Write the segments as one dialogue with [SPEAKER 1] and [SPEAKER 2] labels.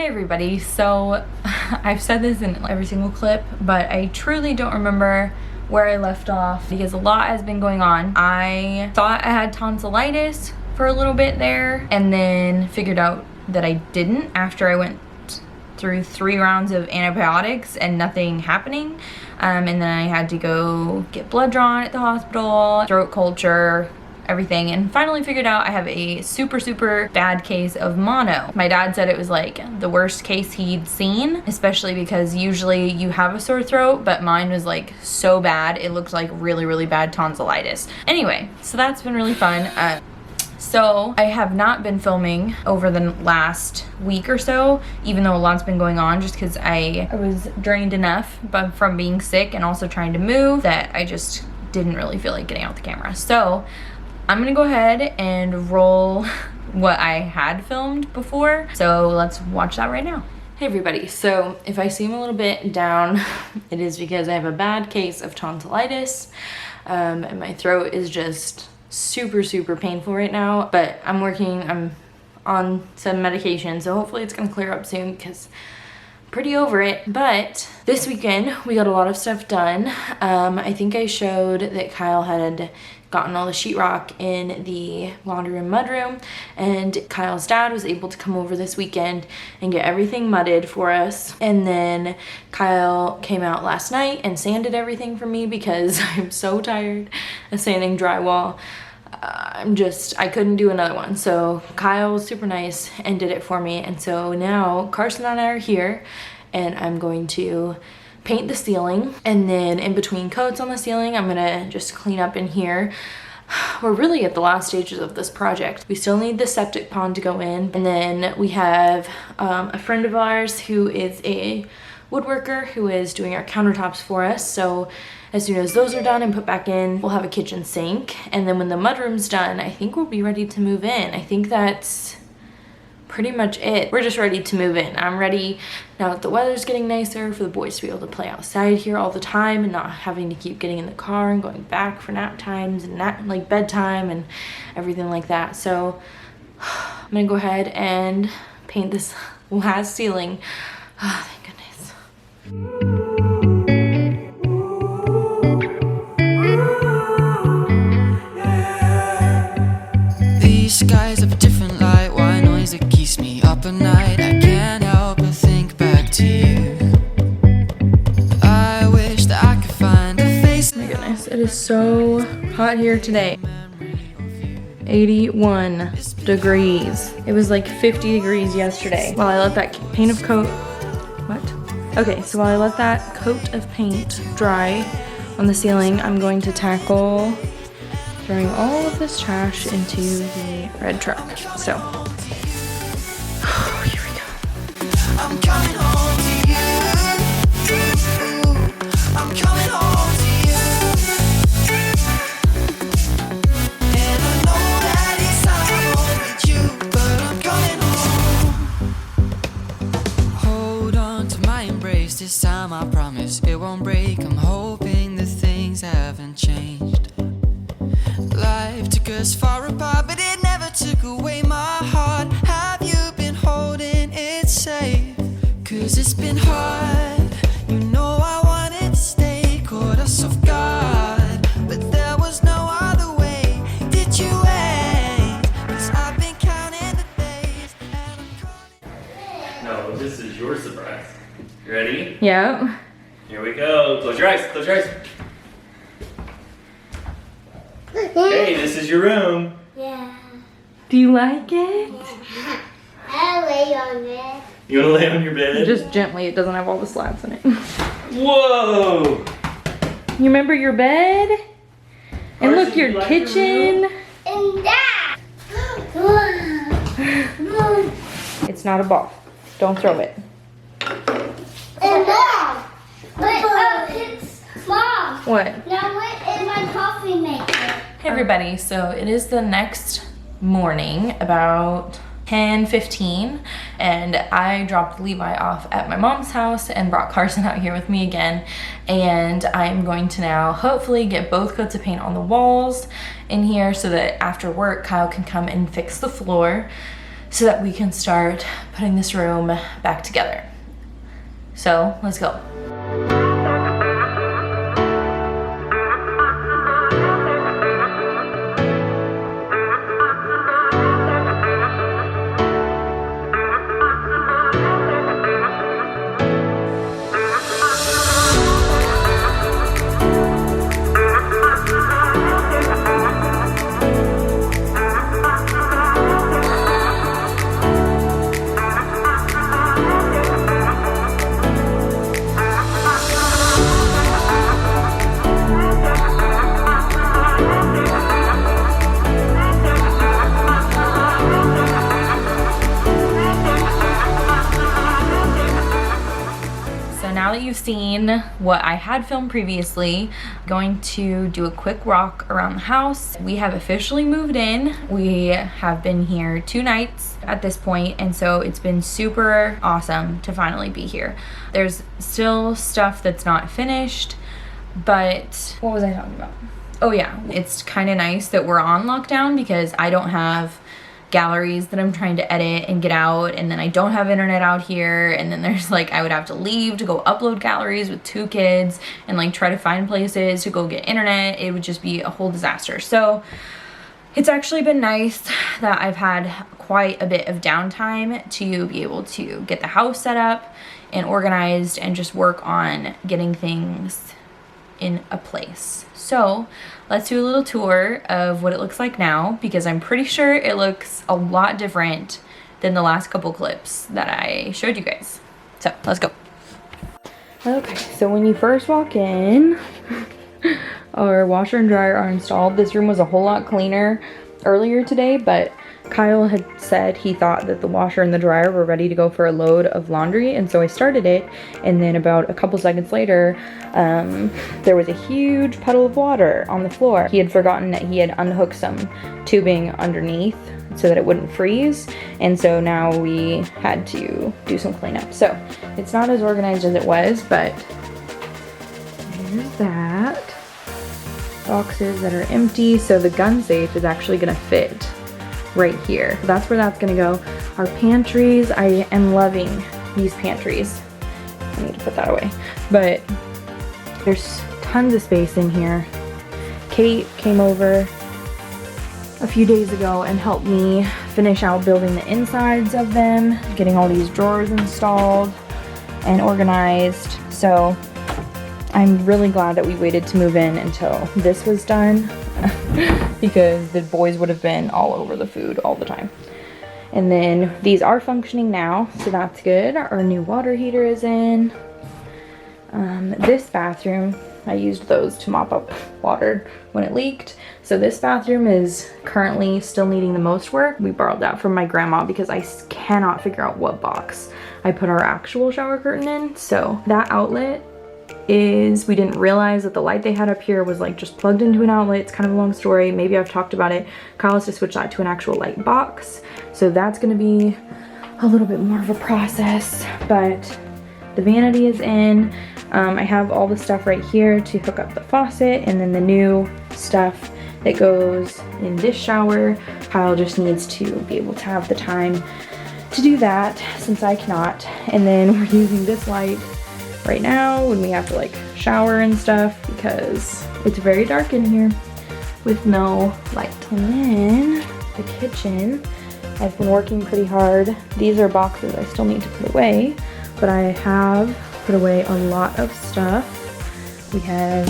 [SPEAKER 1] Hey everybody, so I've said this in every single clip, but I truly don't remember where I left off because a lot has been going on. I thought I had tonsillitis for a little bit there and then figured out that I didn't after I went through 3 rounds of antibiotics and nothing happening. And then I had to go get blood drawn at the hospital, throat culture, everything, and finally figured out I have a super bad case of mono. My dad said it was like the worst case he'd seen, especially because usually you have a sore throat, but mine was like so bad it looked like really bad tonsillitis. Anyway, so that's been really fun. So I have not been filming over the last week or so, even though a lot's been going on, just because I was drained enough but from being sick and also trying to move that I just didn't really feel like getting out the camera. So I'm gonna go ahead and roll what I had filmed before. So let's watch that right now. Hey everybody, so if I seem a little bit down, it is because I have a bad case of tonsillitis and my throat is just super painful right now, but I'm on some medication, so hopefully it's gonna clear up soon because I'm pretty over it. But this weekend we got a lot of stuff done. I think I showed that Kyle had gotten all the sheetrock in the laundry room mudroom, and Kyle's dad was able to come over this weekend and get everything mudded for us. And then Kyle came out last night and sanded everything for me because I'm so tired of sanding drywall. I couldn't do another one. So Kyle was super nice and did it for me. And so now Carson and I are here and I'm going to paint the ceiling, and then in between coats on the ceiling I'm gonna just clean up in here. We're really at the last stages of this project. We still need the septic pond to go in, and then we have a friend of ours who is a woodworker who is doing our countertops for us. So as soon as those are done and put back in, we'll have a kitchen sink, and then when the mudroom's done I think we'll be ready to move in. I think that's pretty much it. We're just ready to move in. I'm ready now that the weather's getting nicer for the boys to be able to play outside here all the time and not having to keep getting in the car and going back for nap times and like bedtime and everything like that. So I'm gonna go ahead and paint this last ceiling. Oh, thank goodness.
[SPEAKER 2] These skies have a different light, white noise that keeps me up at night. I can't help but think back to you. I wish that I could find a face.
[SPEAKER 1] Oh my goodness, it is so hot here today. 81 degrees. It was like 50 degrees yesterday. While I let that paint of coat, Okay, so while I let that coat of paint dry on the ceiling, I'm going to tackle throwing all of this trash into the red truck. So, here we go.
[SPEAKER 2] I'm coming home to you. I'm coming home to you. And I know that it's not home with you, but I'm coming home. Hold on to my embrace this time, I promise it won't break. I'm hoping that things haven't changed. Life took us far apart, but it never took away my heart. Have you been holding it safe? 'Cause it's been hard. You know I wanted to stay, caught us off guard, but there was no other way. Did you wait? 'Cause I've been counting the days and I'm calling.
[SPEAKER 3] No, this is your surprise. You ready?
[SPEAKER 1] Yep.
[SPEAKER 3] Here we go. Close your eyes. Close your eyes. Hey, this is your room.
[SPEAKER 4] Yeah.
[SPEAKER 1] Do you like it?
[SPEAKER 4] I lay on it.
[SPEAKER 3] You want to lay on your bed?
[SPEAKER 1] Just gently, it doesn't have all the slats in it.
[SPEAKER 3] Whoa!
[SPEAKER 1] You remember your bed? And look,
[SPEAKER 3] Carson,
[SPEAKER 1] your
[SPEAKER 3] you like your
[SPEAKER 1] kitchen.
[SPEAKER 4] And that.
[SPEAKER 1] It's not a ball. Don't throw it.
[SPEAKER 4] And that. But it's small.
[SPEAKER 1] What?
[SPEAKER 4] Now what is my coffee maker?
[SPEAKER 1] Hey everybody, so it is the next morning, about 10:15, and I dropped Levi off at my mom's house and brought Carson out here with me again, and I'm going to now hopefully get both coats of paint on the walls in here so that after work Kyle can come and fix the floor. so that we can start putting this room back together. So let's go. Now that you've seen what I had filmed previously, I'm going to do a quick walk around the house. We have officially moved in. We have been here 2 nights at this point, and so it's been super awesome to finally be here. There's still stuff that's not finished, but what was I talking about? Oh yeah, it's kind of nice that we're on lockdown because I don't have galleries that I'm trying to edit and get out, and then I don't have internet out here, and then there's like I would have to leave to go upload galleries with 2 kids and like try to find places to go get internet. It would just be a whole disaster. So it's actually been nice that I've had quite a bit of downtime to be able to get the house set up and organized and just work on getting things in a place. So let's do a little tour of what it looks like now, because I'm pretty sure it looks a lot different than the last couple clips that I showed you guys. So let's go. Okay, so when you first walk in, our washer and dryer are installed. This room was a whole lot cleaner earlier today, but Kyle had said he thought that the washer and the dryer were ready to go for a load of laundry, and so I started it, and then about a couple seconds later there was a huge puddle of water on the floor. He had forgotten that he had unhooked some tubing underneath so that it wouldn't freeze, and so now we had to do some cleanup. So it's not as organized as it was, but there's that. Boxes that are empty, so the gun safe is actually gonna fit right here. So that's where that's gonna go. Our pantries, I am loving these pantries. I need to put that away. But there's tons of space in here. Kate came over a few days ago and helped me finish out building the insides of them, getting all these drawers installed and organized. So I'm really glad that we waited to move in until this was done because the boys would have been all over the food all the time. And then these are functioning now, so that's good. Our new water heater is in. This bathroom, I used those to mop up water when it leaked. So this bathroom is currently still needing the most work. We borrowed that from my grandma because I cannot figure out what box I put our actual shower curtain in. So that outlet is, we didn't realize that the light they had up here was like just plugged into an outlet. It's kind of a long story. Maybe I've talked about it. Kyle has to switch that to an actual light box. So that's gonna be a little bit more of a process, but the vanity is in. I have all the stuff right here to hook up the faucet, and then the new stuff that goes in this shower. Kyle just needs to be able to have the time to do that since I cannot. And then we're using this light right now when we have to like shower and stuff because it's very dark in here with no light. And then the kitchen, I've been working pretty hard. These are boxes I still need to put away, but I have put away a lot of stuff. We have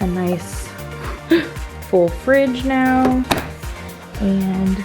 [SPEAKER 1] a nice full fridge now, and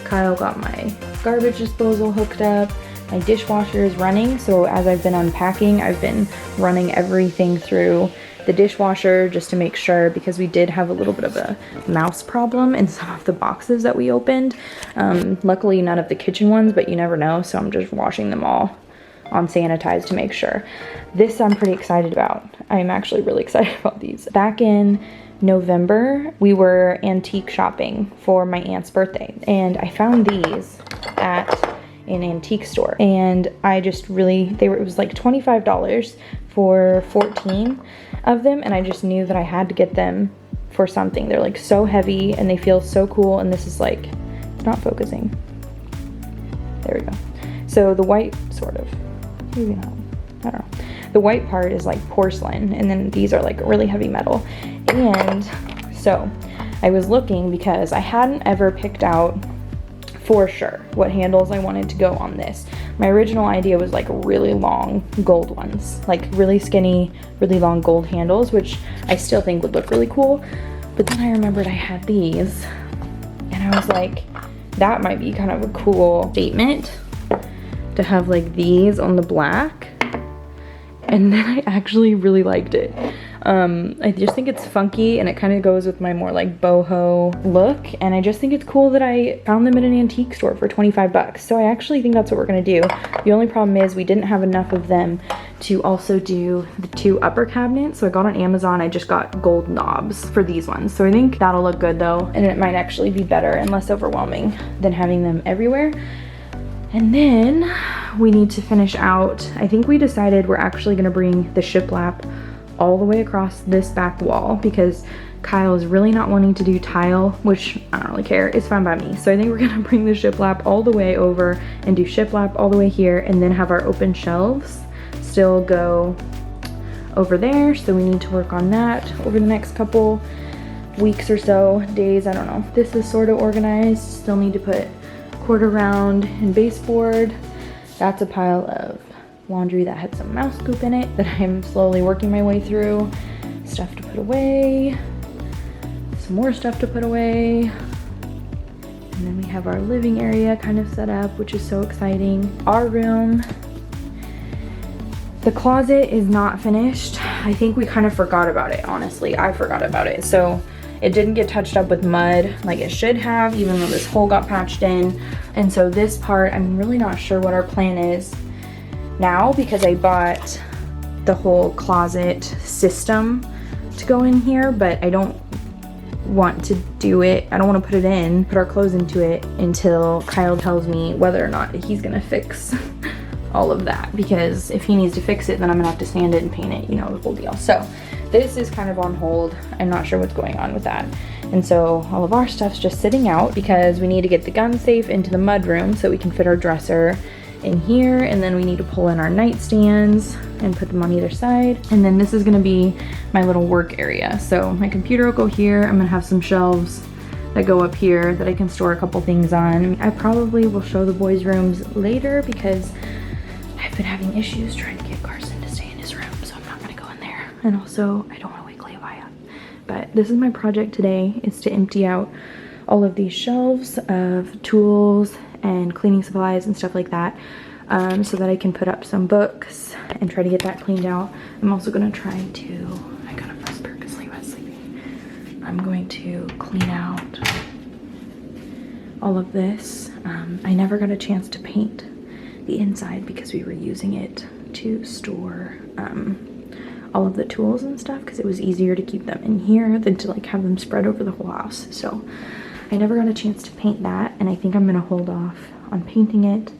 [SPEAKER 1] Kyle got my garbage disposal hooked up. My dishwasher is running, so as I've been unpacking, I've been running everything through the dishwasher just to make sure, because we did have a little bit of a mouse problem in some of the boxes that we opened. Luckily none of the kitchen ones, but you never know, so I'm just washing them all on sanitize to make sure. This I'm pretty excited about. I'm actually really excited about these. Back in November, we were antique shopping for my aunt's birthday, and I found these at an antique store, and I just really, it was like $25 for 14 of them, and I just knew that I had to get them for something. They're like so heavy and they feel so cool, and this is like, it's not focusing. So the white, sort of, maybe not, I don't know. The white part is like porcelain, and then these are like really heavy metal. And so I was looking because I hadn't ever picked out for sure what handles I wanted to go on this. My original idea was like really long gold ones, like really skinny, really long gold handles, which I still think would look really cool. But then I remembered I had these, and I was like, that might be kind of a cool statement to have like these on the black. And then I actually really liked it. I just think it's funky, and it kind of goes with my more like boho look. And I just think it's cool that I found them in an antique store for 25 bucks. So I actually think that's what we're gonna do. The only problem is we didn't have enough of them to also do the 2 upper cabinets. So I got on Amazon, I just got gold knobs for these ones. So I think that'll look good though. And it might actually be better and less overwhelming than having them everywhere. And then we need to finish out, I think we decided we're actually gonna bring the shiplap all the way across this back wall because Kyle is really not wanting to do tile, which I don't really care, it's fine by me. So I think we're gonna bring the shiplap all the way over and do shiplap all the way here, and then have our open shelves still go over there. So we need to work on that over the next couple weeks or so, days, I don't know. This is sort of organized, still need to put quarter round and baseboard. That's a pile of laundry that had some mouse scoop in it that I'm slowly working my way through. Stuff to put away, some more stuff to put away. And then we have our living area kind of set up, which is so exciting. Our room, the closet is not finished. I think we kind of forgot about it, honestly. I forgot about it. So it didn't get touched up with mud like it should have, even though this hole got patched in. And so this part, I'm really not sure what our plan is now, because I bought the whole closet system to go in here, but I don't want to do it. I don't want to put it in, put our clothes into it until Kyle tells me whether or not he's gonna fix all of that, because if he needs to fix it, then I'm gonna have to sand it and paint it, you know, the whole deal. So this is kind of on hold. I'm not sure what's going on with that. And so all of our stuff's just sitting out because we need to get the gun safe into the mud room so we can fit our dresser in here, and then we need to pull in our nightstands and put them on either side. And then this is gonna be my little work area. So my computer will go here. I'm gonna have some shelves that go up here that I can store a couple things on. I probably will show the boys' rooms later because I've been having issues trying to get Carson to stay in his room, so I'm not gonna go in there. And also, I don't wanna wake Levi up. But this is my project today, is to empty out all of these shelves of tools and cleaning supplies and stuff like that, so that I can put up some books and try to get that cleaned out. I'm also gonna try to, I got up first because Levi's sleeping. I'm going to clean out all of this. I never got a chance to paint the inside because we were using it to store all of the tools and stuff, because it was easier to keep them in here than to like have them spread over the whole house. So I never got a chance to paint that, and I think I'm gonna hold off on painting it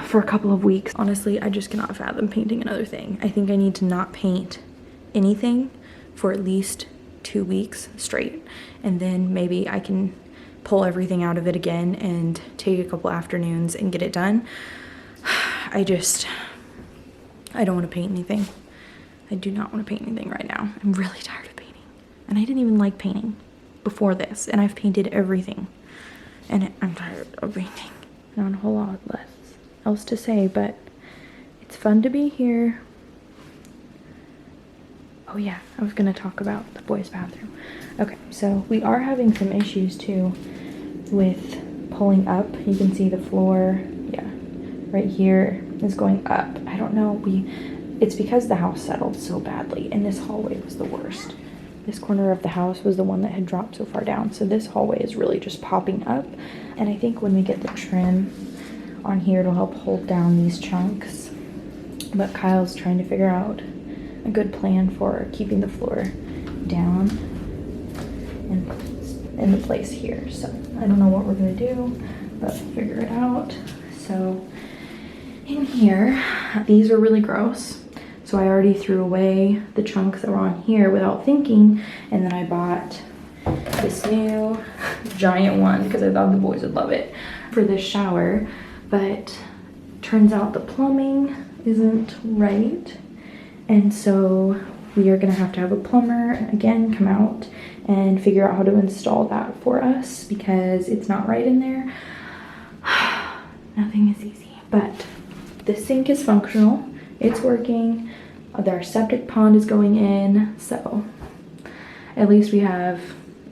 [SPEAKER 1] for a couple of weeks. Honestly, I just cannot fathom painting another thing. I think I need to not paint anything for at least 2 weeks straight, and then maybe I can pull everything out of it again and take a couple afternoons and get it done. I don't want to paint anything. I do not want to paint anything right now. I'm really tired of painting, and I didn't even like painting before this, and I've painted everything, and I'm tired of painting. Not a whole lot less else to say, but it's fun to be here. Oh yeah, I was gonna talk about the boys' bathroom. Okay, so we are having some issues too with pulling up. You can see the floor, yeah, right here is going up. I don't know, it's because the house settled so badly, and this hallway was the worst. This corner of the house was the one that had dropped so far down, so this hallway is really just popping up. And I think when we get the trim on here, it'll help hold down these chunks. But Kyle's trying to figure out a good plan for keeping the floor down and in the place here. So I don't know what we're gonna do, but we'll figure it out. So in here, these are really gross. So I already threw away the chunks that were on here without thinking, and then I bought this new giant one because I thought the boys would love it for this shower. But turns out the plumbing isn't right. And so we are gonna have to have a plumber again come out and figure out how to install that for us because it's not right in there. Nothing is easy, but the sink is functional. It's working. Our septic pond is going in, so at least we have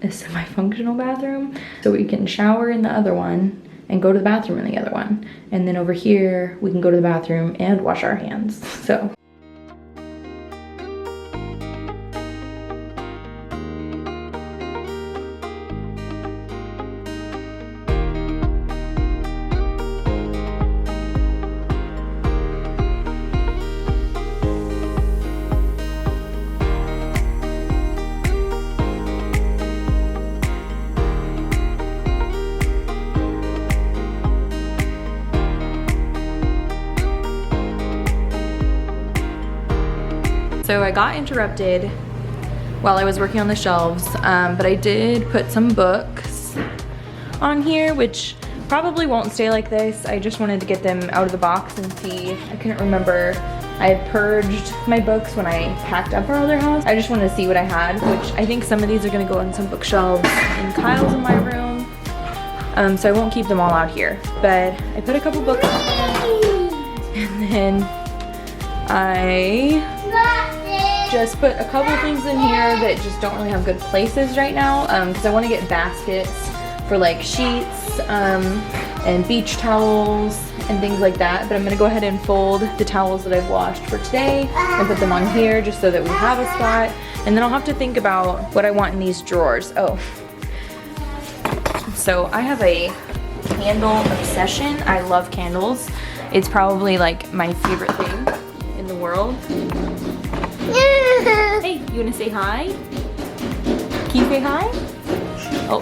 [SPEAKER 1] a semi-functional bathroom so we can shower in the other one and go to the bathroom in the other one. And then over here, we can go to the bathroom and wash our hands, so. So I got interrupted while I was working on the shelves, but I did put some books on here, which probably won't stay like this. I just wanted to get them out of the box and see. I couldn't remember. I had purged my books when I packed up our other house. I just wanted to see what I had, which I think some of these are gonna go on some bookshelves in Kyle's in my room. So I won't keep them all out here, but I put a couple books on there, and then I just put a couple things in here that just don't really have good places right now, because I want to get baskets for like sheets and beach towels and things like that. But I'm gonna go ahead and fold the towels that I've washed for today and put them on here just so that we have a spot. And then I'll have to think about what I want in these drawers. Oh, so I have a candle obsession. I love candles. It's probably like my favorite thing in the world. Hey, you wanna say hi? Can you say hi? Oh.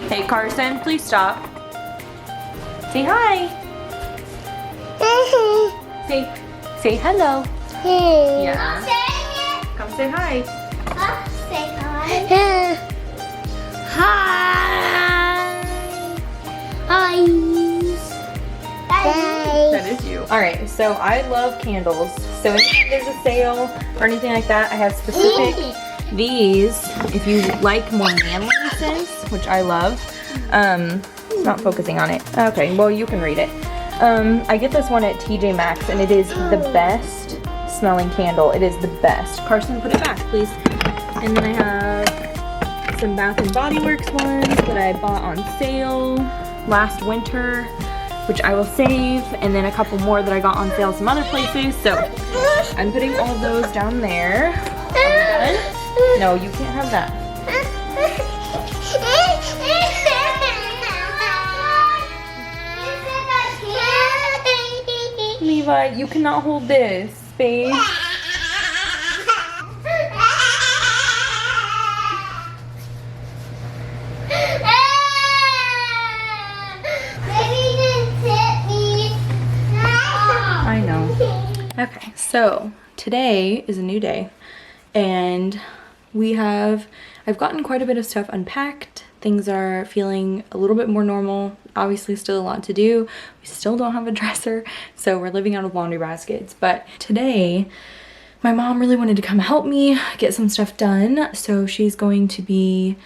[SPEAKER 1] Hey, Carson, please stop. Say hi. Say hello. Yeah. Come say hi.
[SPEAKER 4] Say hi. Hi.
[SPEAKER 1] That is you. All right, so I love candles. So if there's a sale or anything like that, I have specific these. If you like more manly scents, which I love. It's not focusing on it. Okay, well you can read it. I get this one at TJ Maxx, and it is the best smelling candle. It is the best. Carson, put it back, please. And then I have some Bath and Body Works ones that I bought on sale last winter, which I will save, and then a couple more that I got on sale some other places. So I'm putting all of those down there. Are we done? No, you can't have that. Levi, you cannot hold this, babe. I know. Okay, so today is a new day, and I've gotten quite a bit of stuff unpacked. Things are feeling a little bit more normal. Obviously still a lot to do. We still don't have a dresser, so we're living out of laundry baskets. But today, my mom really wanted to come help me get some stuff done. So she's going to be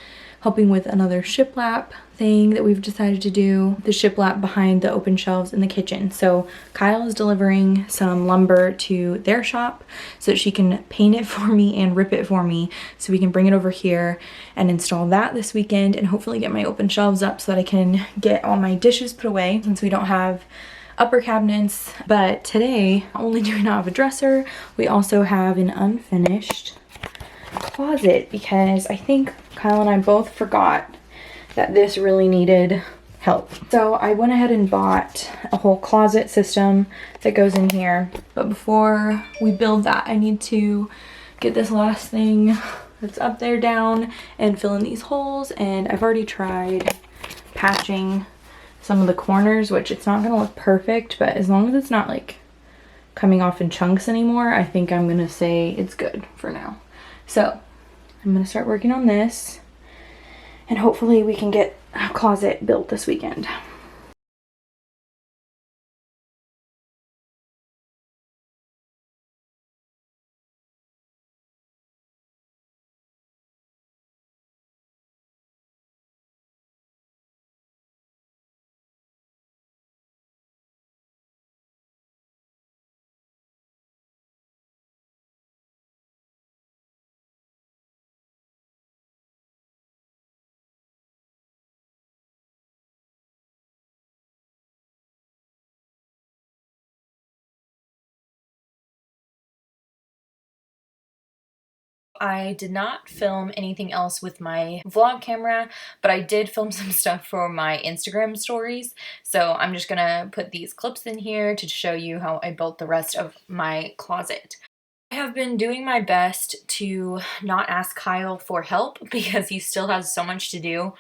[SPEAKER 1] helping with another shiplap thing that we've decided to do. The shiplap behind the open shelves in the kitchen. So Kyle is delivering some lumber to their shop so that she can paint it for me and rip it for me so we can bring it over here and install that this weekend and hopefully get my open shelves up so that I can get all my dishes put away since we don't have upper cabinets. But today, not only do we not have a dresser, we also have an unfinished closet because I think Kyle and I both forgot that this really needed help. So I went ahead and bought a whole closet system that goes in here. But before we build that, I need to get this last thing that's up there down and fill in these holes. And I've already tried patching some of the corners, which it's not gonna look perfect, but as long as it's not like coming off in chunks anymore, I think I'm gonna say it's good for now. So I'm gonna start working on this, and hopefully we can get a closet built this weekend. I did not film anything else with my vlog camera, but I did film some stuff for my Instagram stories. So I'm just gonna put these clips in here to show you how I built the rest of my closet. I have been doing my best to not ask Kyle for help because he still has so much to do.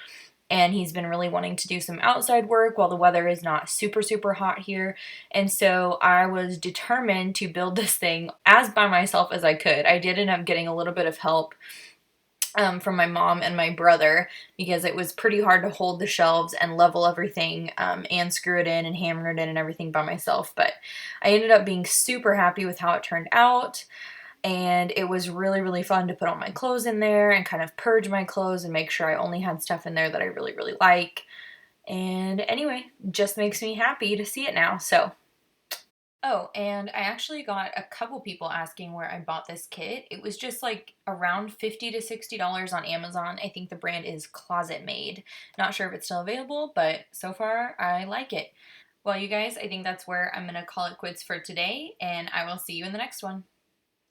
[SPEAKER 1] And he's been really wanting to do some outside work while the weather is not super hot here. And so I was determined to build this thing as by myself as I could. I did end up getting a little bit of help from my mom and my brother because it was pretty hard to hold the shelves and level everything and screw it in and hammer it in and everything by myself. But I ended up being super happy with how it turned out. And it was really fun to put all my clothes in there and kind of purge my clothes and make sure I only had stuff in there that I really like. And anyway, just makes me happy to see it now. So, oh, and I actually got a couple people asking where I bought this kit. It was just like around $50 to $60 on Amazon. I think the brand is Closet Made. Not sure if it's still available, but so far I like it. Well, you guys, I think that's where I'm going to call it quits for today, and I will see you in the next one.